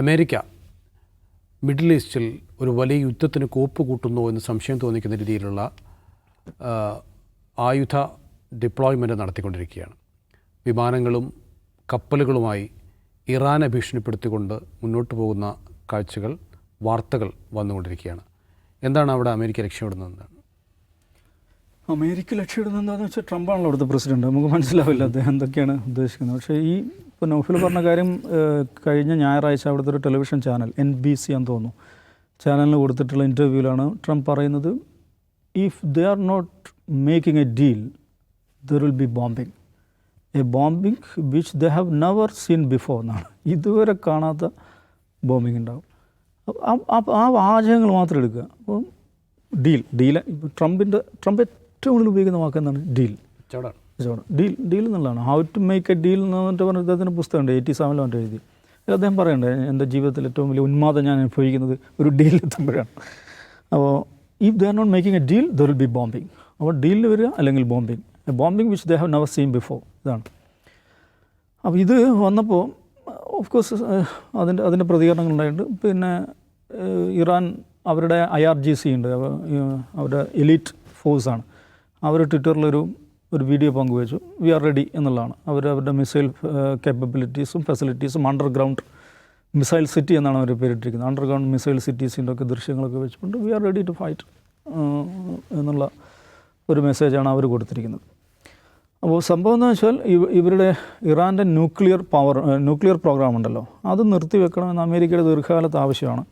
America middle ഈസ്റ്റിൽ ഒരു വലിയ യുദ്ധത്തിന് കോപ്പ് കൂട്ടുന്നു എന്ന് സംശയം തോന്നിക്കുന്ന രീതിയിലുള്ള ആയുധ ഡിപ്ലോയ്മെൻറ്റ് നടത്തിക്കൊണ്ടിരിക്കുകയാണ്. വിമാനങ്ങളും കപ്പലുകളുമായി ഇറാനെ ഭീഷണിപ്പെടുത്തിക്കൊണ്ട് മുന്നോട്ട് പോകുന്ന കാഴ്ചകൾ, വാർത്തകൾ വന്നുകൊണ്ടിരിക്കുകയാണ്. എന്താണ് അവിടെ അമേരിക്ക ലക്ഷ്യമിടുന്നത്? അമേരിക്ക ലക്ഷ്യമിടുന്നത് എന്താണെന്ന് വെച്ചാൽ ട്രംപാണല്ലോ അവിടുത്തെ പ്രസിഡന്റ്. നമുക്ക് മനസ്സിലാവില്ല അദ്ദേഹം എന്തൊക്കെയാണ് ഉദ്ദേശിക്കുന്നത്. പക്ഷേ ഇപ്പോൾ നൗഫൽ പറഞ്ഞ കാര്യം, കഴിഞ്ഞ ഞായറാഴ്ച അവിടുത്തെ ഒരു ടെലിവിഷൻ ചാനൽ NBC എന്ന് തോന്നുന്നു, ചാനലിന് കൊടുത്തിട്ടുള്ള ഇൻ്റർവ്യൂവിലാണ് ട്രംപ് പറയുന്നത്, if they are not making a deal there will be bombing, a bombing which they have never seen before എന്നാണ്. ഇതുവരെ കാണാത്ത ബോംബിങ് ഉണ്ടാവും. ആ വാചകങ്ങൾ മാത്രം എടുക്കുക. അപ്പം ഇപ്പോൾ ട്രംപ് ഏറ്റവും കൂടുതൽ ഉപയോഗിക്കുന്ന വാക്ക് എന്താണ്? ഡീൽ എന്നുള്ളതാണ്. How to make a deal എന്ന് പറഞ്ഞിട്ട് അദ്ദേഹത്തിൻ്റെ പുസ്തകമുണ്ട്, 87 മറ്റോ എഴുതി. അതിൽ അദ്ദേഹം പറയണ്ടേ, എൻ്റെ ജീവിതത്തിൽ ഏറ്റവും വലിയ ഉന്മാദം ഞാൻ അനുഭവിക്കുന്നത് ഒരു ഡീൽ എത്തുമ്പോഴാണ്. അപ്പോൾ if they are not making a deal there will be bombing. അപ്പോൾ ഡീലിൽ വരിക അല്ലെങ്കിൽ bombing, a bombing which they have never seen before. ഇതാണ്. അപ്പോൾ ഇത് വന്നപ്പോൾ ഓഫ് കോഴ്സ് അതിൻ്റെ പ്രതികരണങ്ങൾ ഉണ്ടായിട്ടുണ്ട്. പിന്നെ ഇറാൻ അവരുടെ IRGC ഉണ്ട്, അവരുടെ എലീറ്റ് ഫോഴ്സാണ്. അവർ ട്വിറ്ററിലൊരു വീഡിയോ പങ്കുവച്ചു. വി ആർ റെഡി എന്നുള്ളതാണ്. അവരുടെ മിസൈൽ കേപ്പബിലിറ്റീസും ഫെസിലിറ്റീസും അണ്ടർഗ്രൗണ്ട് മിസൈൽ സിറ്റി എന്നാണ് അവർ പേരിട്ടിരിക്കുന്നത്. അണ്ടർഗ്രൗണ്ട് മിസൈൽ സിറ്റീസിൻ്റെ ഒക്കെ ദൃശ്യങ്ങളൊക്കെ വെച്ചുകൊണ്ട് we are ready to fight എന്നുള്ള ഒരു മെസ്സേജാണ് അവർ കൊടുത്തിരിക്കുന്നത്. അപ്പോൾ സംഭവം എന്ന് വെച്ചാൽ ഇവരുടെ ഇറാൻ്റെ ന്യൂക്ലിയർ പ്രോഗ്രാം ഉണ്ടല്ലോ, അത് നിർത്തിവെക്കണമെന്ന് അമേരിക്കയുടെ ദീർഘകാലത്ത് ആവശ്യമാണ്.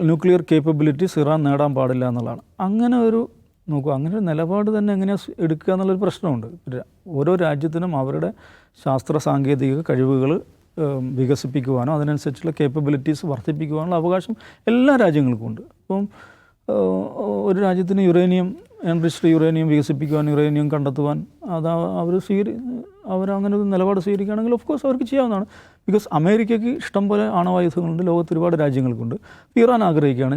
ന്യൂക്ലിയർ കേപ്പബിലിറ്റീസ് ഇറാൻ നേടാൻ പാടില്ല എന്നുള്ളതാണ്. അങ്ങനെ ഒരു നിലപാട് തന്നെ എങ്ങനെയാണ് എടുക്കുക എന്നുള്ളൊരു പ്രശ്നമുണ്ട്. ഓരോ രാജ്യത്തിനും അവരുടെ ശാസ്ത്ര സാങ്കേതിക കഴിവുകൾ വികസിപ്പിക്കുവാനോ അതിനനുസരിച്ചുള്ള കേപ്പബിലിറ്റീസ് വർദ്ധിപ്പിക്കുവാനുള്ള അവകാശം എല്ലാ രാജ്യങ്ങൾക്കും ഉണ്ട്. അപ്പം ഒരു രാജ്യത്തിന് എൻറിച്ച്ഡ് യുറേനിയം വികസിപ്പിക്കുവാൻ, യുറേനിയം കണ്ടെത്തുവാൻ അവരങ്ങനെ ഒരു നിലപാട് സ്വീകരിക്കുകയാണെങ്കിൽ ഓഫ് കോഴ്സ് അവർക്ക് ചെയ്യാവുന്നതാണ്. ബിക്കോസ് അമേരിക്കയ്ക്ക് ഇഷ്ടം പോലെ ആണവായുധങ്ങളുണ്ട്, ലോകത്ത് ഒരുപാട് രാജ്യങ്ങൾക്കുണ്ട്. ഇറാൻ ആഗ്രഹിക്കുകയാണ്,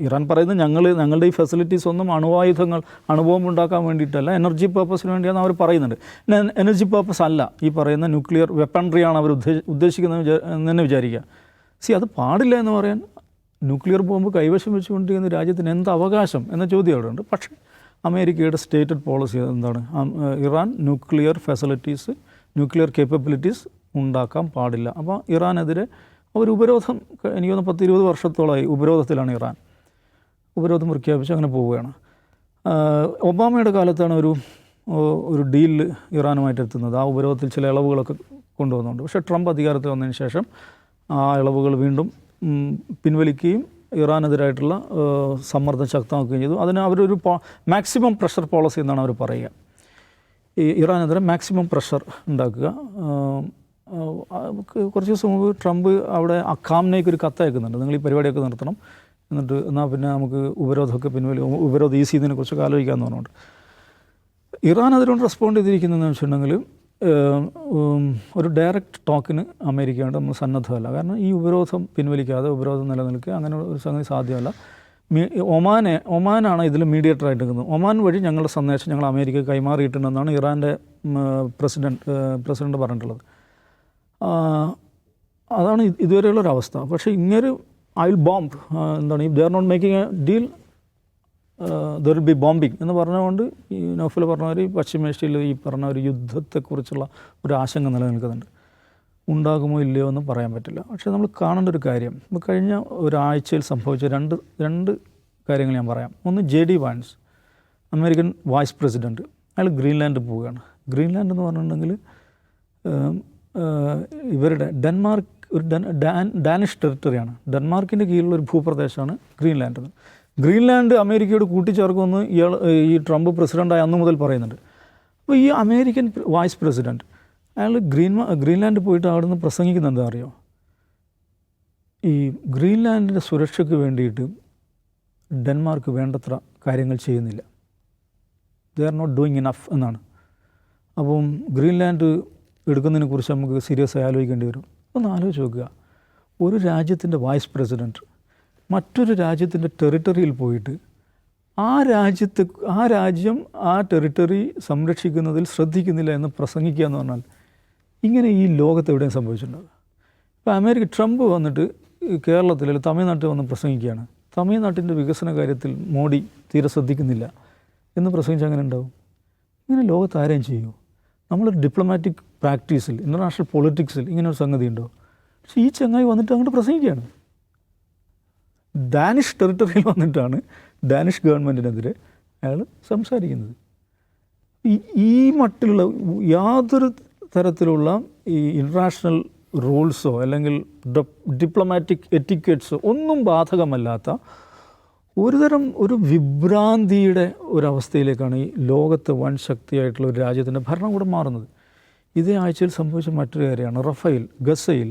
ഇറാൻ പറയുന്നത് ഞങ്ങളുടെ ഈ ഫെസിലിറ്റീസ് ഒന്നും അണുബോംബ് ഉണ്ടാക്കാൻ വേണ്ടിയിട്ടല്ല, എനർജി പർപ്പസിന് വേണ്ടിയാണ് അവർ പറയുന്നുണ്ട്. എനർജി പർപ്പസ് അല്ല ഈ പറയുന്ന ന്യൂക്ലിയർ വെപ്പൺട്രിയാണ് അവർ ഉദ്ദേശിക്കുന്നത് എന്ന് തന്നെ വിചാരിക്കുക. അത് പാടില്ല എന്ന് പറയാൻ ന്യൂക്ലിയർ ബോംബ് കൈവശം വെച്ചുകൊണ്ടിരിക്കുന്ന രാജ്യത്തിന് എന്ത് അവകാശം എന്ന ചോദ്യം അവിടെ ഉണ്ട്. പക്ഷേ അമേരിക്കയുടെ സ്റ്റേറ്റഡ് പോളിസി എന്താണ്? ഇറാൻ ന്യൂക്ലിയർ ന്യൂക്ലിയർ കേപ്പബിലിറ്റീസ് ഉണ്ടാക്കാൻ പാടില്ല. അപ്പോൾ ഇറാനെതിരെ ഒരു ഉപരോധം, എനിക്ക് തോന്നുന്നു 10-20 വർഷത്തോളമായി ഉപരോധത്തിലാണ് ഇറാൻ. ഉപരോധം പ്രഖ്യാപിച്ച് അങ്ങനെ പോവുകയാണ്. ഒബാമയുടെ കാലത്താണ് ഒരു ഡീലിൽ ഇറാനുമായിട്ട് എത്തുന്നത്. ആ ഉപരോധത്തിൽ ചില ഇളവുകളൊക്കെ കൊണ്ടുവന്നുണ്ട്. പക്ഷേ ട്രംപ് അധികാരത്തിൽ വന്നതിന് ശേഷം ആ ഇളവുകൾ വീണ്ടും പിൻവലിക്കുകയും ഇറാനെതിരായിട്ടുള്ള സമ്മർദ്ദം ശക്തമാക്കുകയും ചെയ്തു. അതിന് അവരൊരു മാക്സിമം പ്രഷർ പോളിസി എന്നാണ് അവർ പറയുക. ഈ ഇറാനെതിരെ മാക്സിമം പ്രഷർ ഉണ്ടാക്കുക. കുറച്ച് ദിവസം മുമ്പ് ട്രംപ് അവിടെ ഖാംനേയ്ക്ക് ഒരു കത്ത് അയക്കുന്നുണ്ട്, നിങ്ങൾ ഈ പരിപാടിയൊക്കെ നിർത്തണം, എന്നിട്ട് എന്നാൽ പിന്നെ നമുക്ക് ഉപരോധമൊക്കെ ഉപരോധം ഈസി ചെയ്യുന്നതിനെക്കുറിച്ചൊക്കെ ആലോചിക്കാമെന്ന് പറഞ്ഞുകൊണ്ട്. ഇറാൻ അതിനോട് റെസ്പോണ്ട് ചെയ്തിരിക്കുന്നതെന്ന് വെച്ചിട്ടുണ്ടെങ്കിൽ ഒരു ഡയറക്റ്റ് ടോക്കിന് അമേരിക്കയോട് നമ്മൾ സന്നദ്ധമല്ല. കാരണം ഈ ഉപരോധം പിൻവലിക്കാതെ ഉപരോധം നിലനിൽക്കുക അങ്ങനെ ഒരു സംഗതി സാധ്യമല്ല. ഒമാനാണ് ഇതിൽ മീഡിയേറ്ററായിട്ട് നിൽക്കുന്നത്. ഒമാൻ വഴി ഞങ്ങളുടെ സന്ദേശം ഞങ്ങൾ അമേരിക്ക കൈമാറിയിട്ടുണ്ടെന്നാണ് ഇറാൻ്റെ പ്രസിഡന്റ് പറഞ്ഞിട്ടുള്ളത്. അതാണ് ഇതുവരെയുള്ളൊരവസ്ഥ. പക്ഷേ ഇങ്ങനൊരു I will bomb if they are not making a deal there will be bombing എന്ന് പറഞ്ഞുകൊണ്ട് ഈ നൗഫൽ പറഞ്ഞ ഒരു പശ്ചിമേഷ്യയിൽ ഈ പറഞ്ഞ ഒരു യുദ്ധത്തെക്കുറിച്ചുള്ള ഒരു ആശങ്ക നിലനിൽക്കുന്നുണ്ട്. ഉണ്ടാകുമോ ഇല്ലയോ എന്ന് പറയാൻ പറ്റില്ല. പക്ഷേ നമ്മൾ കാണേണ്ട ഒരു കാര്യം, കഴിഞ്ഞ ഒരാഴ്ചയിൽ സംഭവിച്ച രണ്ട് കാര്യങ്ങൾ ഞാൻ പറയാം. ഒന്ന്, JD Vance, American vice president, അയാൾ ഗ്രീൻലാൻഡ് പോവുകയാണ്. ഗ്രീൻലാൻഡ് എന്ന് പറഞ്ഞിട്ടുണ്ടെങ്കിൽ ഇവരുടെ ഡാനിഷ് ടെറിട്ടറിയാണ്. ഡെൻമാർക്കിൻ്റെ കീഴിലുള്ള ഒരു ഭൂപ്രദേശമാണ് ഗ്രീൻലാൻഡ്. ഗ്രീൻലാൻഡ് അമേരിക്കയോട് കൂട്ടിച്ചേർക്കുമെന്ന് ഈ ട്രംപ് പ്രസിഡൻ്റായ അന്ന് മുതൽ പറയുന്നുണ്ട്. അപ്പോൾ ഈ അമേരിക്കൻ വൈസ് പ്രസിഡൻറ്റ് അയാൾ ഗ്രീൻലാൻഡ് പോയിട്ട് അവിടെ നിന്ന് പ്രസംഗിക്കുന്നത് എന്താ അറിയോ? ഈ ഗ്രീൻലാൻഡിൻ്റെ സുരക്ഷയ്ക്ക് വേണ്ടിയിട്ട് ഡെൻമാർക്ക് വേണ്ടത്ര കാര്യങ്ങൾ ചെയ്യുന്നില്ല, they are not doing enough എന്നാണ്. അപ്പം ഗ്രീൻലാൻഡ് എടുക്കുന്നതിനെ കുറിച്ച് നമുക്ക് സീരിയസ് ആയി ആലോചിക്കേണ്ടി വരും. ഒന്ന് ആലോചിച്ച് നോക്കുക, ഒരു രാജ്യത്തിൻ്റെ വൈസ് പ്രസിഡൻറ്റ് മറ്റൊരു രാജ്യത്തിൻ്റെ ടെറിട്ടറിയിൽ പോയിട്ട് ആ രാജ്യം ആ ടെറിട്ടറി സംരക്ഷിക്കുന്നതിൽ ശ്രദ്ധിക്കുന്നില്ല എന്ന് പ്രസംഗിക്കുക എന്ന് പറഞ്ഞാൽ ഇങ്ങനെ ഈ ലോകത്ത് എവിടെയും സംഭവിച്ചിട്ടുണ്ടാവുക. ഇപ്പോൾ ട്രംപ് വന്നിട്ട് കേരളത്തിൽ അല്ലെങ്കിൽ തമിഴ്നാട്ടിൽ വന്ന് പ്രസംഗിക്കുകയാണ്. തമിഴ്നാട്ടിൻ്റെ വികസന കാര്യത്തിൽ മോഡി തീരെ ശ്രദ്ധിക്കുന്നില്ല എന്ന് പ്രസംഗിച്ച് അങ്ങനെ ഉണ്ടാവും? ഇങ്ങനെ ലോകത്ത് ആരെയും ചെയ്യുമോ? നമ്മൾ ഡിപ്ലോമാറ്റിക് പ്രാക്ടീസിൽ, ഇൻ്റർനാഷണൽ പൊളിറ്റിക്സിൽ ഇങ്ങനെ ഒരു സംഗതി ഉണ്ടോ? പക്ഷേ ഈ ചങ്ങായി വന്നിട്ട് അങ്ങോട്ട് പ്രസംഗിക്കുകയാണ്. ഡാനിഷ് ടെറിട്ടറിയിൽ വന്നിട്ടാണ് ഡാനിഷ് ഗവൺമെൻറ്റിനെതിരെ അയാൾ സംസാരിക്കുന്നത്. ഈ മട്ടിലുള്ള യാതൊരു തരത്തിലുള്ള ഈ ഇൻ്റർനാഷണൽ റൂൾസോ അല്ലെങ്കിൽ ഡിപ്ലോമാറ്റിക് എറ്റിക്വറ്റ്സോ ഒന്നും ബാധകമല്ലാത്ത ഒരു വിഭ്രാന്തിയുടെ ഒരവസ്ഥയിലേക്കാണ് ഈ ലോകത്തെ വൻ ശക്തിയായിട്ടുള്ള ഒരു രാജ്യത്തിൻ്റെ ഭരണകൂടം മാറുന്നത്. ഇതേ ആഴ്ചയിൽ സംഭവിച്ച മറ്റൊരു കാര്യമാണ് റഫേൽ ഗസയിൽ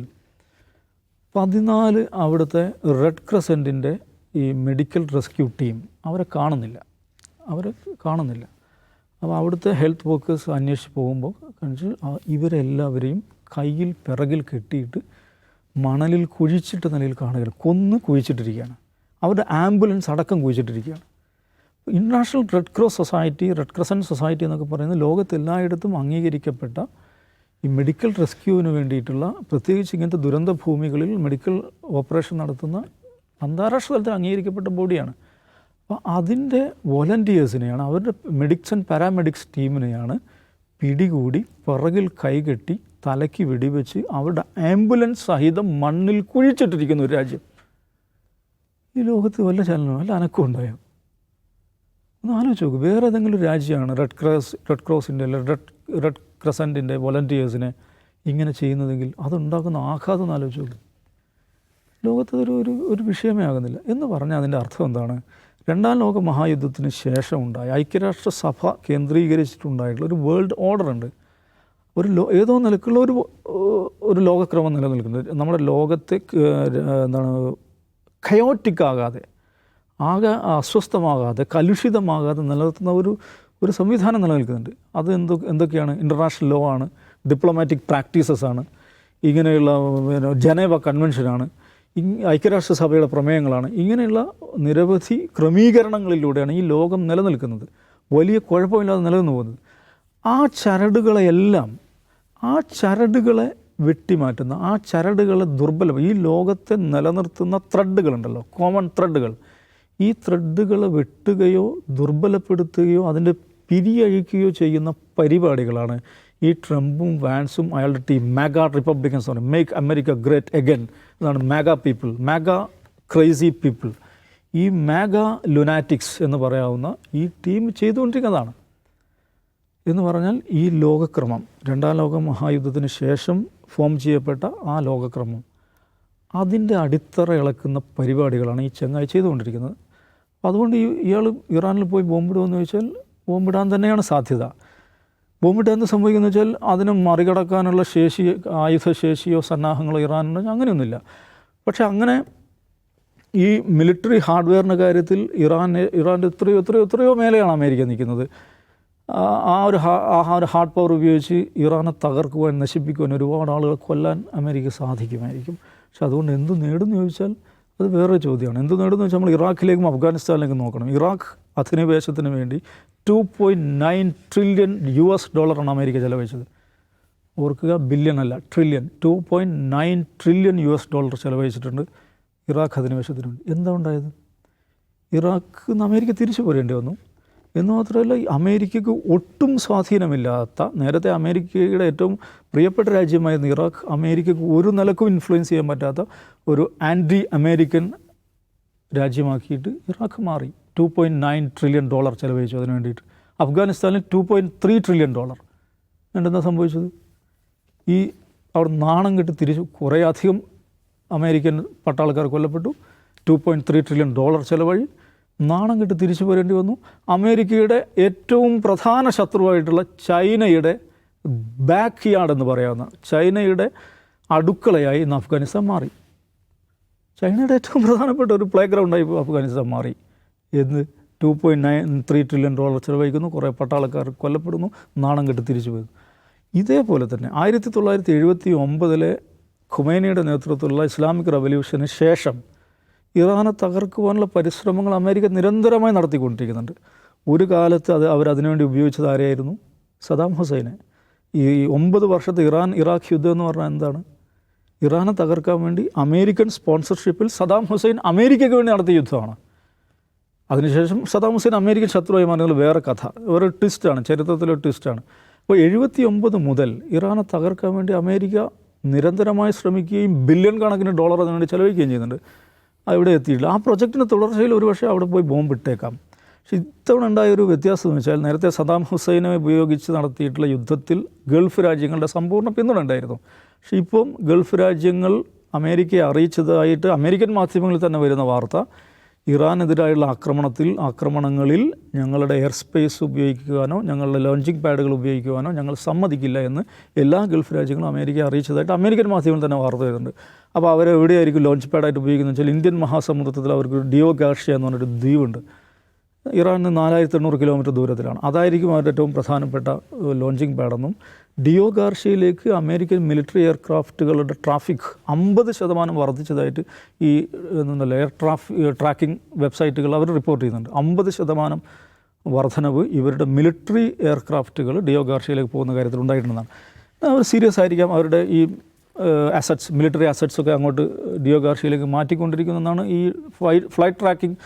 14 അവിടുത്തെ റെഡ് ക്രസൻറ്റിൻ്റെ ഈ മെഡിക്കൽ റെസ്ക്യൂ ടീം അവരെ കാണുന്നില്ല. അപ്പോൾ അവിടുത്തെ ഹെൽത്ത് വർക്കേഴ്സ് അന്വേഷിച്ച് പോകുമ്പോൾ കാണിച്ച് ഇവരെല്ലാവരെയും കയ്യിൽ പിറകിൽ കെട്ടിയിട്ട് മണലിൽ കുഴിച്ചിട്ട നിലയിൽ കാണുകയാണ്. കൊന്ന് കുഴിച്ചിട്ടിരിക്കുകയാണ്. അവരുടെ ആംബുലൻസ് അടക്കം കുഴിച്ചിട്ടിരിക്കുകയാണ്. ഇൻ്റർനാഷണൽ റെഡ് ക്രസൻറ്റ് സൊസൈറ്റി എന്നൊക്കെ പറയുന്നത് ലോകത്തെല്ലായിടത്തും അംഗീകരിക്കപ്പെട്ട ഈ മെഡിക്കൽ റെസ്ക്യൂവിന് വേണ്ടിയിട്ടുള്ള, പ്രത്യേകിച്ച് ഇങ്ങനത്തെ ദുരന്ത ഭൂമികളിൽ മെഡിക്കൽ ഓപ്പറേഷൻ നടത്തുന്ന അന്താരാഷ്ട്ര തലത്തിൽ അംഗീകരിക്കപ്പെട്ട ബോഡിയാണ്. അപ്പോൾ അതിൻ്റെ വോളണ്ടിയേഴ്സിനെയാണ്, അവരുടെ മെഡിക്സ് ആൻഡ് പാരാമെഡിക്സ് ടീമിനെയാണ് പിടികൂടി പിറകിൽ കൈകെട്ടി തലയ്ക്ക് വെടിവെച്ച് അവരുടെ ആംബുലൻസ് സഹിതം മണ്ണിൽ കുഴിച്ചിട്ടിരിക്കുന്ന ഒരു രാജ്യം. ഈ ലോകത്ത് വല്ല ചലനമോ വല്ല അനക്കം ഉണ്ടായോ? ഒന്ന് ആലോചിച്ച് നോക്കും. വേറെ ഏതെങ്കിലും രാജ്യമാണ് റെഡ് ക്രോസിൻ്റെ അല്ലെങ്കിൽ റെഡ് ക്രസൻറ്റിൻ്റെ വോളണ്ടിയേഴ്സിനെ ഇങ്ങനെ ചെയ്യുന്നതെങ്കിൽ അതുണ്ടാക്കുന്ന ആഘാതം ഒന്ന് ആലോചിച്ച് നോക്കും. ലോകത്ത് ഒരു വിഷയമേ ആകുന്നില്ല എന്ന് പറഞ്ഞാൽ അതിൻ്റെ അർത്ഥം എന്താണ്? 2ാം ലോക മഹായുദ്ധത്തിന് ശേഷം ഉണ്ടായ ഐക്യരാഷ്ട്രസഭ കേന്ദ്രീകരിച്ചിട്ടുണ്ടായിട്ടുള്ള ഒരു വേൾഡ് ഓർഡർ ഉണ്ട്. ഏതോ നിലക്കുള്ള ഒരു ലോകക്രമം നിലനിൽക്കുന്നത്. നമ്മുടെ ലോകത്തെ കയോട്ടിക് ആകാതെ, ആകെ അസ്വസ്ഥമാകാതെ, കലുഷിതമാകാതെ നിലനിർത്തുന്ന ഒരു സംവിധാനം നിലനിൽക്കുന്നുണ്ട്. അത് എന്തൊക്കെയാണ്? ഇൻ്റർനാഷണൽ ലോ ആണ്, ഡിപ്ലോമാറ്റിക് പ്രാക്ടീസസ് ആണ്, ഇങ്ങനെയുള്ള ജനേവ കൺവെൻഷനാണ്, ഐക്യരാഷ്ട്രസഭയുടെ പ്രമേയങ്ങളാണ്. ഇങ്ങനെയുള്ള നിരവധി ക്രമീകരണങ്ങളിലൂടെയാണ് ഈ ലോകം നിലനിൽക്കുന്നത്. വലിയ കുഴപ്പമില്ലാതെ നിലനിന്ന് പോകുന്നത്. ആ ചരടുകളെ വെട്ടിമാറ്റുന്ന, ആ ചരടുകളെ ഈ ലോകത്തെ നിലനിർത്തുന്ന ത്രെഡുകളുണ്ടല്ലോ, കോമൺ ത്രെഡുകൾ, ഈ ത്രെഡുകളെ വെട്ടുകയോ ദുർബലപ്പെടുത്തുകയോ അതിൻ്റെ പിരിയഴിക്കുകയോ ചെയ്യുന്ന പരിപാടികളാണ് ഈ ട്രംപും വാൻസും അയാളുടെ ടീം മെഗാ റിപ്പബ്ലിക്കൻസ് ആണ്. മേക്ക് അമേരിക്ക ഗ്രേറ്റ് അഗൈൻ എന്നാണ് mega people, mega crazy people, ഈ മെഗാ ലുനാറ്റിക്സ് എന്ന് പറയാവുന്ന ഈ ടീം ചെയ്തുകൊണ്ടിരിക്കുന്നതാണ്. എന്ന് പറഞ്ഞാൽ ഈ ലോകക്രമം, 2ാം ലോക മഹായുദ്ധത്തിന് ശേഷം ഫോം ചെയ്യപ്പെട്ട ആ ലോകക്രമം, അതിൻ്റെ അടിത്തറ ഇളക്കുന്ന പരിപാടികളാണ് ഈ ചങ്ങായി ചെയ്തുകൊണ്ടിരിക്കുന്നത്. അതുകൊണ്ട് ഇയാൾ ഇറാനിൽ പോയി ബോംബിടുമെന്ന് ചോദിച്ചാൽ ബോംബിടാൻ തന്നെയാണ് സാധ്യത. ബോംബിട്ട് എന്ത് സംഭവിക്കുന്നത് വെച്ചാൽ അതിനെ മറികടക്കാനുള്ള ആയുധശേഷിയോ സന്നാഹങ്ങളോ ഇറാനുണ്ടെങ്കിൽ അങ്ങനെയൊന്നുമില്ല. പക്ഷേ അങ്ങനെ ഈ മിലിറ്ററി ഹാർഡ്വെയറിൻ്റെ കാര്യത്തിൽ ഇറാൻ്റെ എത്രയോ മേലെയാണ് അമേരിക്ക നിൽക്കുന്നത്. ആ ഒരു ഹാർഡ് പവർ ഉപയോഗിച്ച് ഇറാനെ തകർക്കുവാൻ, നശിപ്പിക്കുവാൻ, ഒരുപാട് ആളുകളെ കൊല്ലാൻ അമേരിക്ക സാധിക്കുമായിരിക്കും. പക്ഷെ അതുകൊണ്ട് എന്ത് നേടുമെന്ന് ചോദിച്ചാൽ അത് വേറെ ചോദ്യമാണ്. എന്ത് നേടുമെന്ന് വെച്ചാൽ നമ്മൾ ഇറാഖിലേക്കും അഫ്ഗാനിസ്ഥാനിലേക്കും നോക്കണം. ഇറാഖ് അധിനിവേശത്തിന് വേണ്ടി $2.9 ട്രില്യൺ അമേരിക്ക ചെലവഴിച്ചത്. ഓർക്കുക, ബില്യൺ അല്ല, ട്രില്യൺ. $2.9 ട്രില്യൺ ചെലവഴിച്ചിട്ടുണ്ട് ഇറാഖ് അധിനിവേശത്തിന് വേണ്ടി. എന്താ ഉണ്ടായത്? ഇറാഖിൽ നിന്ന് അമേരിക്ക തിരിച്ചു പോരേണ്ടി വന്നു. എന്ന് മാത്രമല്ല, അമേരിക്കയ്ക്ക് ഒട്ടും സ്വാധീനമില്ലാത്ത, നേരത്തെ അമേരിക്കയുടെ ഏറ്റവും പ്രിയപ്പെട്ട രാജ്യമായിരുന്ന ഇറാഖ് അമേരിക്കയ്ക്ക് ഒരു നിലക്കും ഇൻഫ്ലുവൻസ് ചെയ്യാൻ പറ്റാത്ത ഒരു ആൻറ്റി അമേരിക്കൻ രാജ്യമാക്കിയിട്ട് ഇറാഖ് മാറി. $2.9 ട്രില്യൺ ചെലവഴിച്ചു അതിന് വേണ്ടിയിട്ട്. അഫ്ഗാനിസ്ഥാനിൽ $2.3 ട്രില്യൺ. എന്താ സംഭവിച്ചത്? ഈ അവിടെ നാണം കെട്ട് തിരിച്ചു കുറേ അധികം അമേരിക്കൻ പട്ടാളക്കാർ കൊല്ലപ്പെട്ടു. $2.3 ട്രില്യൺ ചെലവഴി നാണം കെട്ട് തിരിച്ചു പോരേണ്ടി വന്നു. അമേരിക്കയുടെ ഏറ്റവും പ്രധാന ശത്രുവായിട്ടുള്ള ചൈനയുടെ ബാക്ക് യാർഡ് എന്ന് പറയാവുന്ന, ചൈനയുടെ അടുക്കളയായി ഇന്ന് അഫ്ഗാനിസ്ഥാൻ മാറി. ചൈനയുടെ ഏറ്റവും പ്രധാനപ്പെട്ട ഒരു പ്ലേ ഗ്രൗണ്ടായി അഫ്ഗാനിസ്ഥാൻ മാറി. എന്ന് $2.93 ട്രില്യൺ ചെലവഴിക്കുന്നു, കുറേ പട്ടാളക്കാർ കൊല്ലപ്പെടുന്നു, നാണം കെട്ട് തിരിച്ചു പോയിരുന്നു. ഇതേപോലെ തന്നെ 1979 ഖുമൈനിയുടെ നേതൃത്വത്തിലുള്ള ഇസ്ലാമിക് റവല്യൂഷന് ശേഷം ഇറാനെ തകർക്കുവാനുള്ള പരിശ്രമങ്ങൾ അമേരിക്ക നിരന്തരമായി നടത്തിക്കൊണ്ടിരിക്കുന്നുണ്ട്. ഒരു കാലത്ത് അവരതിനുവേണ്ടി ഉപയോഗിച്ചത് ആരെയായിരുന്നു? സദാം ഹുസൈനെ. ഈ 9 വർഷത്തെ ഇറാഖ് യുദ്ധം എന്ന് പറഞ്ഞാൽ എന്താണ്? ഇറാനെ തകർക്കാൻ വേണ്ടി അമേരിക്കൻ സ്പോൺസർഷിപ്പിൽ സദാം ഹുസൈൻ അമേരിക്കയ്ക്ക് വേണ്ടി നടത്തിയ യുദ്ധമാണ്. അതിനുശേഷം സദാം ഹുസൈൻ അമേരിക്കൻ ശത്രുവായി മാറുന്നത് വേറെ കഥ, വേറെ ട്വിസ്റ്റാണ്, ചരിത്രത്തിലെ ട്വിസ്റ്റാണ്. അപ്പോൾ 79 മുതൽ ഇറാനെ തകർക്കാൻ വേണ്ടി അമേരിക്ക നിരന്തരമായി ശ്രമിക്കുകയും ബില്യൺ കണക്കിന് ഡോളർ അതിനുവേണ്ടി ചെലവഴിക്കുകയും ചെയ്യുന്നുണ്ട്. അവിടെ എത്തിയിട്ടില്ല. ആ പ്രൊജക്റ്റിൻ്റെ തുടർച്ചയിൽ ഒരുപക്ഷെ അവിടെ പോയി ബോംബ് ഇട്ടേക്കാം. പക്ഷേ ഇത്തവണ ഉണ്ടായ ഒരു വ്യത്യാസം എന്ന് വെച്ചാൽ നേരത്തെ സദാം ഹുസൈനെ ഉപയോഗിച്ച് നടത്തിയിട്ടുള്ള യുദ്ധത്തിൽ ഗൾഫ് രാജ്യങ്ങളുടെ സമ്പൂർണ്ണ പിന്തുണ ഉണ്ടായിരുന്നു. പക്ഷേ ഇപ്പം ഗൾഫ് രാജ്യങ്ങൾ അമേരിക്കയെ അറിയിച്ചതായിട്ട് അമേരിക്കൻ മാധ്യമങ്ങളിൽ തന്നെ വരുന്ന വാർത്ത, ഇറാനെതിരായുള്ള ആക്രമണങ്ങളിൽ ഞങ്ങളുടെ എയർ സ്പേസ് ഉപയോഗിക്കുവാനോ ഞങ്ങളുടെ ലോഞ്ചിങ് പാഡുകൾ ഉപയോഗിക്കുവാനോ ഞങ്ങൾ സമ്മതിക്കില്ല എന്ന് എല്ലാ ഗൾഫ് രാജ്യങ്ങളും അമേരിക്കയെ അറിയിച്ചതായിട്ട് അമേരിക്കൻ മാധ്യമങ്ങൾ തന്നെ വാർത്ത വരുന്നുണ്ട്. അപ്പോൾ അവരെവിടെയായിരിക്കും ലോഞ്ച് പാഡായിട്ട് ഉപയോഗിക്കുന്നത് വെച്ചാൽ ഇന്ത്യൻ മഹാസമുദ്രത്തിൽ അവർക്ക് ഡിയോ ഗാർഷ്യ എന്ന് പറഞ്ഞൊരു ദ്വീപുണ്ട്. ഇറാനിൽ 4800 കിലോമീറ്റർ ദൂരത്തിലാണ്. അതായിരിക്കും അവരുടെ ഏറ്റവും പ്രധാനപ്പെട്ട ലോഞ്ചിങ് പാഡെന്നും ഡിയോ ഗാർഷ്യയിലേക്ക് അമേരിക്കൻ മിലിറ്ററി എയർക്രാഫ്റ്റുകളുടെ ട്രാഫിക് 50% വർദ്ധിച്ചതായിട്ട് ഈ എയർ ട്രാക്കിംഗ് വെബ്സൈറ്റുകൾ അവർ റിപ്പോർട്ട് ചെയ്യുന്നുണ്ട്. 50% വർധനവ് ഇവരുടെ മിലിറ്ററി എയർക്രാഫ്റ്റുകൾ ഡിയോ ഗാർഷ്യയിലേക്ക് പോകുന്ന കാര്യത്തിൽ ഉണ്ടായിട്ടുണ്ടെന്നാണ്. അവർ സീരിയസ് ആയിരിക്കാം, അവരുടെ ഈ മിലിറ്ററി അസറ്റ്സൊക്കെ അങ്ങോട്ട് ഡിയോ ഗാർഷ്യയിലേക്ക് മാറ്റിക്കൊണ്ടിരിക്കുന്നതെന്നാണ് ഈ ഫ്ലൈറ്റ് ട്രാക്കിംഗ്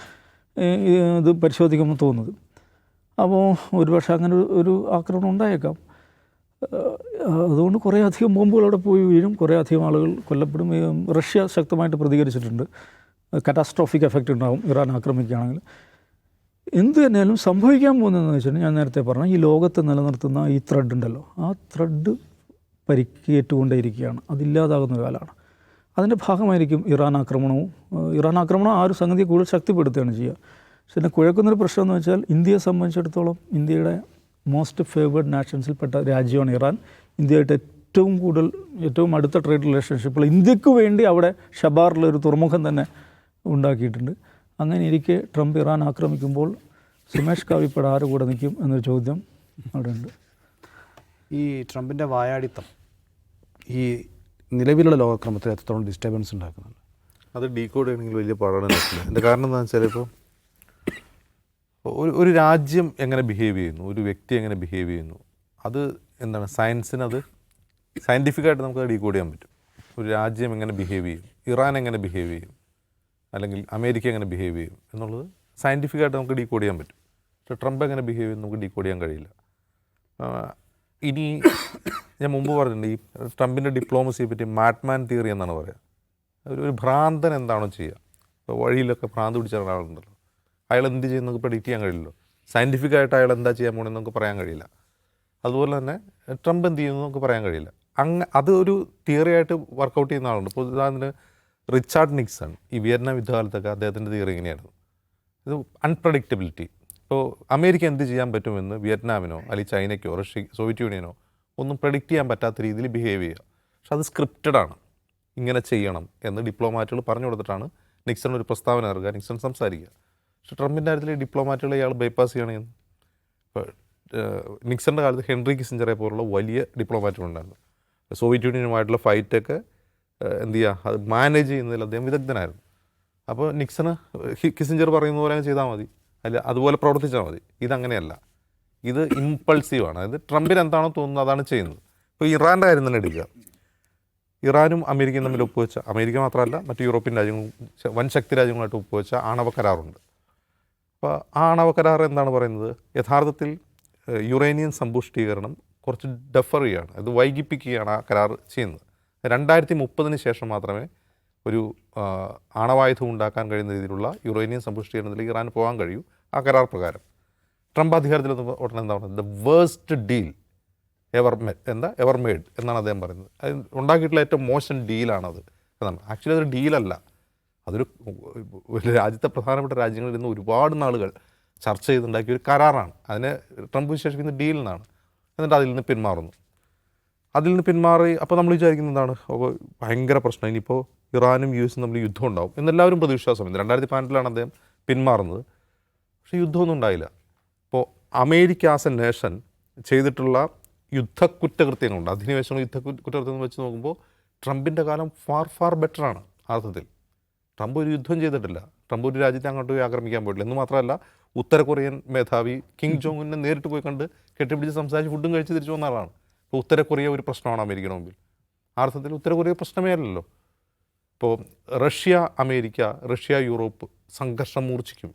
ഇത് പരിശോധിക്കുമ്പോൾ തോന്നുന്നത്. അപ്പോൾ ഒരുപക്ഷെ അങ്ങനെ ഒരു ആക്രമണം ഉണ്ടായേക്കാം. അതുകൊണ്ട് കുറേ അധികം ബോംബുകൾ അവിടെ പോയി വീഴും, കുറേ അധികം ആളുകൾ കൊല്ലപ്പെടും. റഷ്യ ശക്തമായിട്ട് പ്രതികരിച്ചിട്ടുണ്ട്. കറ്റാസ്ട്രോഫിക് എഫക്റ്റ് ഉണ്ടാകും ഇറാൻ ആക്രമിക്കുകയാണെങ്കിൽ. എന്ത് തന്നെയാലും സംഭവിക്കാൻ പോകുന്നതെന്ന് വെച്ചിട്ടുണ്ടെങ്കിൽ ഞാൻ നേരത്തെ പറഞ്ഞ ഈ ലോകത്തെ നിലനിർത്തുന്ന ഈ ത്രെഡ് ഉണ്ടല്ലോ, ആ ത്രെഡ് പരിക്കേറ്റുകൊണ്ടേയിരിക്കുകയാണ്. അതില്ലാതാകുന്ന കാലമാണ്. അതിൻ്റെ ഭാഗമായിരിക്കും ഇറാൻ ആക്രമണം ആ ഒരു സംഗതിയെ കൂടുതൽ ശക്തിപ്പെടുത്തുകയാണ് ചെയ്യുക. പക്ഷേ കുഴക്കുന്നൊരു പ്രശ്നം എന്ന് വെച്ചാൽ ഇന്ത്യയെ സംബന്ധിച്ചിടത്തോളം ഇന്ത്യയുടെ മോസ്റ്റ് ഫേവേർഡ് നാഷൻസിൽപ്പെട്ട രാജ്യമാണ് ഇറാൻ. ഇന്ത്യയായിട്ട് ഏറ്റവും അടുത്ത ട്രേഡ് റിലേഷൻഷിപ്പുകൾ ഇന്ത്യക്ക് വേണ്ടി അവിടെ ഷബാറിലൊരു തുറമുഖം തന്നെ ഉണ്ടാക്കിയിട്ടുണ്ട്. അങ്ങനെ ഇരിക്കെ ട്രംപ് ഇറാൻ ആക്രമിക്കുമ്പോൾ സുമേഷ് കാവിപ്പട ആരുടെ കൂടെ നിൽക്കും എന്നൊരു ചോദ്യം അവിടെ ഉണ്ട്. ഈ ട്രംപിൻ്റെ വായാടിത്തം ഈ നിലവിലുള്ള ലോകക്രമത്തിൽ എത്രത്തോളം ഡിസ്റ്റർബൻസ് ഉണ്ടാക്കുന്നുണ്ട്? അത് ഡീകോഡ് ചെയ്യണമെങ്കിൽ വലിയ പാടാണ് നടക്കുന്നത്. എൻ്റെ കാരണം എന്താണെന്ന് വെച്ചാൽ ഇപ്പോൾ ഒരു രാജ്യം എങ്ങനെ ബിഹേവ് ചെയ്യുന്നു, ഒരു വ്യക്തി എങ്ങനെ ബിഹേവ് ചെയ്യുന്നു, അത് എന്താണ് സയൻസിനത് സയൻറ്റിഫിക്കായിട്ട് നമുക്കത് ഡീകോഡ് ചെയ്യാൻ പറ്റും. ഒരു രാജ്യം എങ്ങനെ ബിഹേവ് ചെയ്യും, ഇറാൻ എങ്ങനെ ബിഹേവ് ചെയ്യും, അല്ലെങ്കിൽ അമേരിക്ക എങ്ങനെ ബിഹേവ് ചെയ്യും എന്നുള്ളത് സയൻറ്റിഫിക്കായിട്ട് നമുക്ക് ഡീകോഡ് ചെയ്യാൻ പറ്റും. പക്ഷേ ട്രംപ് എങ്ങനെ ബിഹേവ് ചെയ്യും നമുക്ക് ഡീകോഡ് ചെയ്യാൻ കഴിയില്ല. ഇനി ഞാൻ മുമ്പ് പറഞ്ഞിട്ടുണ്ട്, ഈ ട്രംപിൻ്റെ ഡിപ്ലോമസിയെ പറ്റി മാഡ്മാൻ തിയറി എന്നാണ് പറയുക. ഒരു ഭ്രാന്തൻ എന്താണോ ചെയ്യുക, ഇപ്പോൾ വഴിയിലൊക്കെ ഭ്രാന്ത് പിടിച്ച ഒരാളുണ്ടല്ലോ, അയാൾ എന്ത് ചെയ്യുന്ന നമുക്ക് പ്രെഡിക്റ്റ് ചെയ്യാൻ കഴിയില്ലല്ലോ. സയൻറ്റിഫിക്കായിട്ട് അയാൾ എന്താ ചെയ്യാൻ പോകണമെന്ന് നമുക്ക് പറയാൻ കഴിയില്ല. അതുപോലെ തന്നെ ട്രംപ് എന്ത് ചെയ്യുന്നു നമുക്ക് പറയാൻ കഴിയില്ല. അത് ഒരു തിയറി ആയിട്ട് വർക്കൗട്ട് ചെയ്യുന്ന ആളുണ്ട്. ഇപ്പോൾ ഉദാഹരണത്തിന് റിച്ചാർഡ് നിക്സൺ ഈ വിയറ്റ്നാം യുദ്ധകാലത്തൊക്കെ അദ്ദേഹത്തിൻ്റെ തിയറി ഇങ്ങനെയായിരുന്നു, ഇത് അൺപ്രഡിക്റ്റബിലിറ്റി. ഇപ്പോൾ അമേരിക്ക എന്ത് ചെയ്യാൻ പറ്റുമെന്ന് വിയറ്റ്നാമിനോ അല്ലെങ്കിൽ ചൈനയ്ക്കോ സോവിയറ്റ് യൂണിയനോ ഒന്നും പ്രഡിക്റ്റ് ചെയ്യാൻ പറ്റാത്ത രീതിയിൽ ബിഹേവ് ചെയ്യുക. പക്ഷെ അത് സ്ക്രിപ്റ്റഡാണ്, ഇങ്ങനെ ചെയ്യണം എന്ന് ഡിപ്ലോമാറ്റുകൾ പറഞ്ഞു കൊടുത്തിട്ടാണ് നിക്സൺ ഒരു പ്രസ്താവന ഇറക്കുക, നിക്സൺ സംസാരിക്കുക. പക്ഷേ ട്രംപിൻ്റെ കാര്യത്തിൽ ഡിപ്ലോമാറ്റുകൾ ഇയാൾ ബൈപ്പാസ് ചെയ്യണമെന്ന്. ഇപ്പോൾ നിക്സണിൻ്റെ കാലത്ത് ഹെൻറി കിസിഞ്ചറെ പോലുള്ള വലിയ ഡിപ്ലോമാറ്റുകളുണ്ടായിരുന്നു. സോവിയറ്റ് യൂണിയനുമായിട്ടുള്ള ഫൈറ്റൊക്കെ എന്ത് ചെയ്യുക, അത് മാനേജ് ചെയ്യുന്നതിൽ അദ്ദേഹം വിദഗ്ധനായിരുന്നു. അപ്പോൾ നിക്സണ് കിസിഞ്ചർ പറയുന്ന പോലെ ചെയ്താൽ മതി, അല്ല അതുപോലെ പ്രവർത്തിച്ചാൽ മതി. ഇതങ്ങനെയല്ല, ഇത് ഇമ്പൾസീവാണ്. അതായത് ട്രംപിന് എന്താണോ തോന്നുന്നത് അതാണ് ചെയ്യുന്നത്. ഇപ്പോൾ ഇറാൻ്റെ കാര്യം തന്നെ എടുക്കുക. ഇറാനും അമേരിക്കയും തമ്മിൽ ഒപ്പുവെച്ച, അമേരിക്ക മാത്രമല്ല മറ്റ് യൂറോപ്യൻ രാജ്യങ്ങളും വൻ ശക്തി രാജ്യങ്ങളുമായിട്ട് ഒപ്പുവെച്ച ആണവ കരാറുണ്ട്. അപ്പോൾ ആ ആണവ കരാർ എന്താണ് പറയുന്നത്, യഥാർത്ഥത്തിൽ യുറേനിയം സമ്പുഷ്ടീകരണം കുറച്ച് ഡെഫർ ചെയ്യുകയാണ്, അത് വൈകിപ്പിക്കുകയാണ് ആ കരാർ ചെയ്യുന്നത്. 2030 ശേഷം മാത്രമേ ഒരു ആണവായുധം ഉണ്ടാക്കാൻ കഴിയുന്ന രീതിയിലുള്ള യുറേനിയം സമ്പുഷ്ടീകരണത്തിലേക്ക് ഇറാൻ പോകാൻ കഴിയൂ ആ കരാർ പ്രകാരം. ട്രംപ് അധികാരത്തിൽ ഉടനെ എന്താ പറയുന്നത്, the worst deal ever made എന്നാണ് അദ്ദേഹം പറയുന്നത്. അത് ഉണ്ടാക്കിയിട്ടുള്ള ഏറ്റവും മോശം ഡീലാണത് എന്നാണ്. ആക്ച്വലി അതൊരു ഡീലല്ല, അതൊരു രാജ്യത്തെ പ്രധാനപ്പെട്ട രാജ്യങ്ങളിൽ നിന്ന് ഒരുപാട് നാളുകൾ ചർച്ച ചെയ്തുണ്ടാക്കിയ ഒരു കരാറാണ്. അതിനെ ട്രംപ് വിശേഷിക്കുന്ന ഡീൽ എന്നാണ്. എന്നിട്ട് അതിൽ നിന്ന് പിന്മാറി അപ്പോൾ നമ്മൾ വിചാരിക്കുന്നത് എന്താണ്, ഭയങ്കര പ്രശ്നം, ഇനിയിപ്പോൾ ഇറാനും യു എസും തമ്മിൽ യുദ്ധം ഉണ്ടാവും എന്നെല്ലാവരും പ്രതീക്ഷാസം. 2018 അദ്ദേഹം പിന്മാറുന്നത്. പക്ഷേ യുദ്ധമൊന്നും ഉണ്ടായില്ല. ഇപ്പോൾ അമേരിക്ക ആസ് എ നേഷൻ ചെയ്തിട്ടുള്ള യുദ്ധക്കുറ്റകൃത്യങ്ങളുണ്ട്, അധിനിവേശങ്ങൾ യുദ്ധക്കുറ്റകൃത്യം വെച്ച് നോക്കുമ്പോൾ ട്രംപിൻ്റെ കാലം ഫാർ ബെറ്ററാണ്. അർത്ഥത്തിൽ ട്രംപ് ഒരു യുദ്ധം ചെയ്തിട്ടില്ല, ട്രംപ് ഒരു രാജ്യത്തെ അങ്ങോട്ട് പോയി ആക്രമിക്കാൻ പോയിട്ടില്ല. എന്ന് മാത്രമല്ല ഉത്തര കൊറിയൻ മേധാവി കിം ജോങ് ഉന്നെ നേരിട്ട് പോയി കണ്ട് കെട്ടിപ്പിടിച്ച് സംസാരിച്ച് ഫുഡും കഴിച്ച് തിരിച്ചു വന്ന ആളാണ്. ഇപ്പോൾ ഉത്തര കൊറിയ ഒരു പ്രശ്നമാണ് അമേരിക്കയുടെ മുമ്പിൽ. ആ അർത്ഥത്തിൽ ഉത്തര കൊറിയ പ്രശ്നമേ അല്ലല്ലോ. ഇപ്പോൾ റഷ്യ അമേരിക്ക, റഷ്യ യൂറോപ്പ് സംഘർഷം മൂർച്ഛിക്കും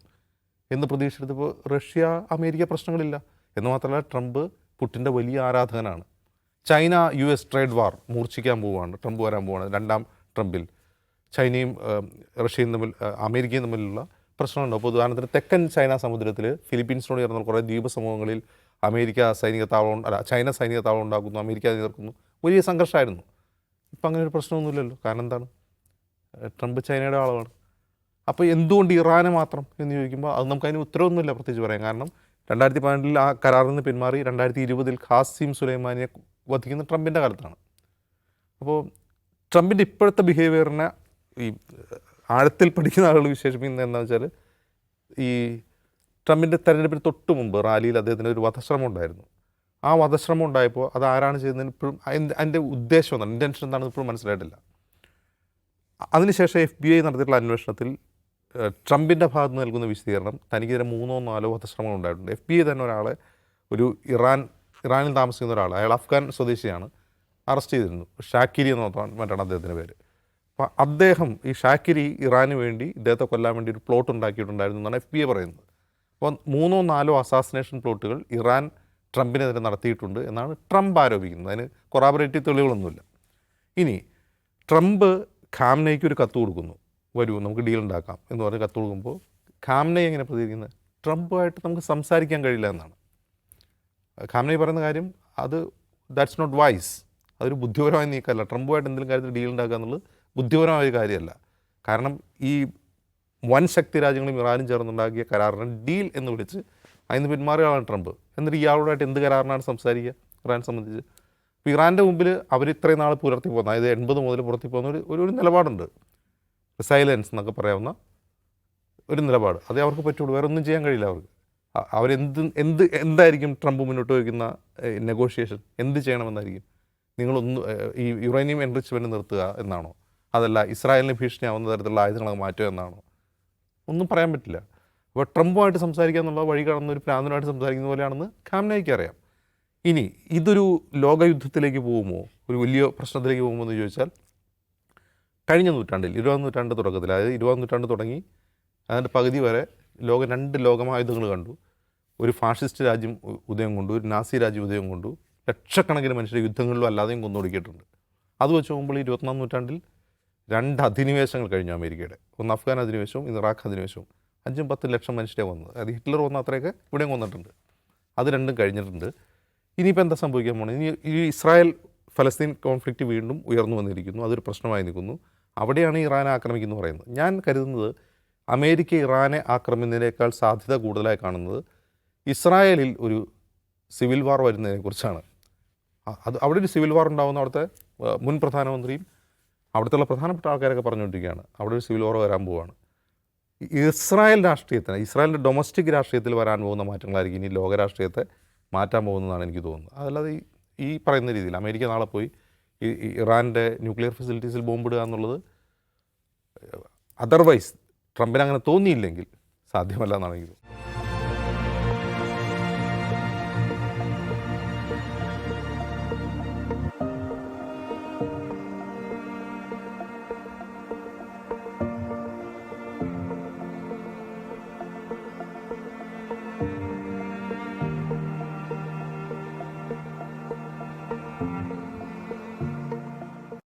എന്ന് പ്രതീക്ഷിച്ചപ്പോൾ റഷ്യ അമേരിക്ക പ്രശ്നങ്ങളില്ല. എന്ന് മാത്രമല്ല ട്രംപ് പുട്ടിൻ്റെ വലിയ ആരാധകനാണ്. ചൈന US ട്രേഡ് വാർ മൂർച്ഛിക്കാൻ പോവുകയാണ്, ട്രംപ് വരാൻ പോവുകയാണ്. രണ്ടാം ട്രംപിൽ ചൈനയും റഷ്യയും തമ്മിൽ അമേരിക്കയും തമ്മിലുള്ള പ്രശ്നമുണ്ടോ? അപ്പോൾ ഉദാഹരണത്തിന് തെക്കൻ ചൈന സമുദ്രത്തിൽ ഫിലിപ്പീൻസിനോട് ചേർന്ന കുറേ ദ്വീപ സമൂഹങ്ങളിൽ ചൈന സൈനിക താവളം ഉണ്ടാക്കുന്നു, അമേരിക്ക എതിർക്കുന്നു. വലിയ സംഘർഷമായിരുന്നു. ഇപ്പം അങ്ങനെ ഒരു പ്രശ്നമൊന്നുമില്ലല്ലോ. കാരണം എന്താണ്? ട്രംപ് ചൈനയുടെ ആളാണ്. അപ്പോൾ എന്തുകൊണ്ട് ഇറാനെ മാത്രം എന്ന് ചോദിക്കുമ്പോൾ അത് നമുക്കതിന് ഉത്തരവൊന്നുമില്ല പ്രത്യേകിച്ച് പറയാം. കാരണം 2018 ആ കരാറിൽ നിന്ന് പിന്മാറി 2020 ഖാസിം സുലൈമാനിയെ വധിക്കുന്ന ട്രംപിൻ്റെ കാലത്താണ്. അപ്പോൾ ട്രംപിൻ്റെ ഇപ്പോഴത്തെ ബിഹേവിയറിനെ ഈ ആഴത്തിൽ പഠിക്കുന്ന ആളുകൾ വിശേഷിപ്പിക്കുന്നത് എന്താണെന്ന് വെച്ചാൽ, ഈ ട്രംപിൻ്റെ തെരഞ്ഞെടുപ്പിന് തൊട്ട് മുമ്പ് റാലിയിൽ അദ്ദേഹത്തിന് ഒരു വധശ്രമം ഉണ്ടായിരുന്നു. ആ വധശ്രമം ഉണ്ടായപ്പോൾ അത് ആരാണ് ചെയ്യുന്നതിന് ഇപ്പോഴും അതിൻ്റെ ഉദ്ദേശം എന്താണ്, ഇൻറ്റൻഷൻ എന്താണെന്ന് ഇപ്പോഴും മനസ്സിലായിട്ടില്ല. അതിനുശേഷം FBI നടത്തിയിട്ടുള്ള അന്വേഷണത്തിൽ ട്രംപിൻ്റെ ഭാഗത്ത് നിന്ന് നൽകുന്ന വിശദീകരണം തനിക്കെതിരെ 3-4 വധശ്രമങ്ങൾ ഉണ്ടായിട്ടുണ്ട്. FBI തന്നെ ഒരാളെ, ഒരു ഇറാനിൽ താമസിക്കുന്ന ഒരാൾ, അയാൾ അഫ്ഗാൻ സ്വദേശിയാണ്, അറസ്റ്റ് ചെയ്തിരുന്നു. ഷാക്കിരി എന്ന് മറ്റാണ് അദ്ദേഹത്തിൻ്റെ പേര്. അപ്പോൾ അദ്ദേഹം, ഈ ഷാക്കിരി ഇറാന് വേണ്ടി ഇദ്ദേഹത്തെ കൊല്ലാൻ വേണ്ടി ഒരു പ്ലോട്ട് ഉണ്ടാക്കിയിട്ടുണ്ടായിരുന്നു എന്നാണ് FBI പറയുന്നത്. അപ്പോൾ 3-4 അസാസിനേഷൻ പ്ലോട്ടുകൾ ഇറാൻ ട്രംപിനെതിരെ നടത്തിയിട്ടുണ്ട് എന്നാണ് ട്രംപ് ആരോപിക്കുന്നത്. അതിന് കൊറാബറേറ്റീവ് തെളിവുകളൊന്നുമില്ല. ഇനി ട്രംപ് ഖാംനയ്ക്ക് ഒരു കത്ത് കൊടുക്കുന്നു, വരൂ നമുക്ക് ഡീൽ ഉണ്ടാക്കാം എന്ന് പറഞ്ഞ് കത്ത് കൊടുക്കുമ്പോൾ ഖാംനൈ എങ്ങനെ പ്രതികരിക്കുന്നത്? ട്രംപുമായിട്ട് നമുക്ക് സംസാരിക്കാൻ കഴിയില്ല എന്നാണ് ഖാംനൈ പറയുന്ന കാര്യം. അത് ദാറ്റ്സ് നോട്ട് വൈസ്, അതൊരു ബുദ്ധിപരമായ നീക്കമല്ല. ട്രംപുമായിട്ട് എന്തെങ്കിലും കാര്യത്തിൽ ഡീൽ ഉണ്ടാക്കുക എന്നുള്ളത് ബുദ്ധിപരമായ ഒരു കാര്യമല്ല. കാരണം ഈ വൻ ശക്തി രാജ്യങ്ങളും ഇറാനും ചേർന്നുണ്ടാക്കിയ കരാറിന് ഡീൽ എന്ന് വിളിച്ച് അതിന് പിന്മാറിയ ആളാണ് ട്രംപ്. എന്നിട്ട് ഇയാളോടായിട്ട് എന്ത് കരാറിനാണ് സംസാരിക്കുക ഇറാനെ സംബന്ധിച്ച്? ഇപ്പോൾ ഇറാൻ്റെ മുമ്പിൽ അവർ ഇത്രയും നാൾ പുലർത്തി പോകുന്ന, അതായത് 80 മുതൽ പുലർത്തി പോകുന്ന ഒരു നിലപാടുണ്ട്, സൈലൻസ് എന്നൊക്കെ പറയാവുന്ന ഒരു നിലപാട്. അതേ അവർക്ക് പറ്റുള്ളൂ, വേറെ ഒന്നും ചെയ്യാൻ കഴിയില്ല അവർക്ക്. എന്തായിരിക്കും ട്രംപ് മുന്നോട്ട് വയ്ക്കുന്ന നെഗോഷിയേഷൻ? എന്ത് ചെയ്യണമെന്നായിരിക്കും? ഈ യുറേനിയം എൻറിച്ച്മെൻറ്റ് നിർത്തുക എന്നാണോ? അതല്ല ഇസ്രായേലിന് ഭീഷണിയാവുന്ന തരത്തിലുള്ള ആയുധങ്ങളൊക്കെ മാറ്റുക എന്നാണോ? ഒന്നും പറയാൻ പറ്റില്ല. അപ്പോൾ ട്രംപുമായിട്ട് സംസാരിക്കുക എന്നുള്ള വഴി കാണുന്ന ഒരു പ്രാന്തനുമായിട്ട് സംസാരിക്കുന്ന പോലെയാണെന്ന് ഖാംനയ്ക്ക് അറിയാം. ഇനി ഇതൊരു ലോകയുദ്ധത്തിലേക്ക് പോകുമോ, ഒരു വലിയ പ്രശ്നത്തിലേക്ക് പോകുമോ എന്ന് ചോദിച്ചാൽ, കഴിഞ്ഞ നൂറ്റാണ്ടിൽ 20ാം നൂറ്റാണ്ട് തുടക്കത്തിൽ, അതായത് 20ാം നൂറ്റാണ്ട് തുടങ്ങി അതിൻ്റെ പകുതി വരെ രണ്ട് ലോകമായുധങ്ങൾ കണ്ടു. ഒരു ഫാഷിസ്റ്റ് രാജ്യം ഉദയം കൊണ്ടു, ഒരു നാസി രാജ്യം ഉദയം കൊണ്ടു. ലക്ഷക്കണക്കിന് മനുഷ്യരെ യുദ്ധങ്ങളിലും അല്ലാതെയും കൊന്നൊടുക്കിയിട്ടുണ്ട്. അത് വെച്ച് നോക്കുമ്പോൾ 21ാം നൂറ്റാണ്ടിൽ 2 അധിനിവേശങ്ങൾ കഴിഞ്ഞു അമേരിക്കയുടെ. ഒന്ന് അഫ്ഗാൻ അധിനിവേശവും ഇന്ന് ഇറാഖ് അധിനിവേശവും. 5-10 ലക്ഷം മനുഷ്യരെ കൊന്നത്. അതായത് ഹിറ്റ്ലർ കൊന്ന അത്രയൊക്കെ ഇവിടെയും കൊന്നിട്ടുണ്ട്. അത് രണ്ടും കഴിഞ്ഞിട്ടുണ്ട്. ഇനിയിപ്പോൾ എന്താ സംഭവിക്കാൻ പോകുന്നത്? ഇനി ഈ ഇസ്രായേൽ ഫലസ്തീൻ കോൺഫ്ലിക്റ്റ് വീണ്ടും ഉയർന്നു വന്നിരിക്കുന്നു, അതൊരു പ്രശ്നമായി നിൽക്കുന്നു. അവിടെയാണ് ഇറാനെ ആക്രമിക്കുന്നു പറയുന്നത്. ഞാൻ കരുതുന്നത് അമേരിക്ക ഇറാനെ ആക്രമിക്കുന്നതിനേക്കാൾ സാധ്യത കൂടുതലായി കാണുന്നത് ഇസ്രായേലിൽ ഒരു സിവിൽ വാർ വരുന്നതിനെക്കുറിച്ചാണ്. അവിടെ ഒരു സിവിൽ വാർ ഉണ്ടാകുന്ന അവിടുത്തെ മുൻ പ്രധാനമന്ത്രിയും അവിടുത്തെ പ്രധാനപ്പെട്ട ആൾക്കാരൊക്കെ പറഞ്ഞുകൊണ്ടിരിക്കുകയാണ് അവിടെ ഒരു സിവിൽ വാർ വരാൻ പോവുകയാണ്. ഇസ്രായേലിൻ്റെ ഡൊമസ്റ്റിക് രാഷ്ട്രീയത്തിൽ വരാൻ പോകുന്ന മാറ്റങ്ങളായിരിക്കും ഇനി ലോകരാഷ്ട്രീയത്തെ മാറ്റാൻ പോകുന്നതാണ് എനിക്ക് തോന്നുന്നത്. അതല്ലാതെ ഈ പറയുന്ന രീതിയിൽ അമേരിക്ക നാളെ പോയി ഇറാൻ്റെ ന്യൂക്ലിയർ ഫെസിലിറ്റീസിൽ ബോംബിടുക എന്നുള്ളത് അതർവൈസ് ട്രംപിന് അങ്ങനെ തോന്നിയില്ലെങ്കിൽ സാധ്യമല്ല എന്നാണ് എനിക്ക് തോന്നുന്നത്.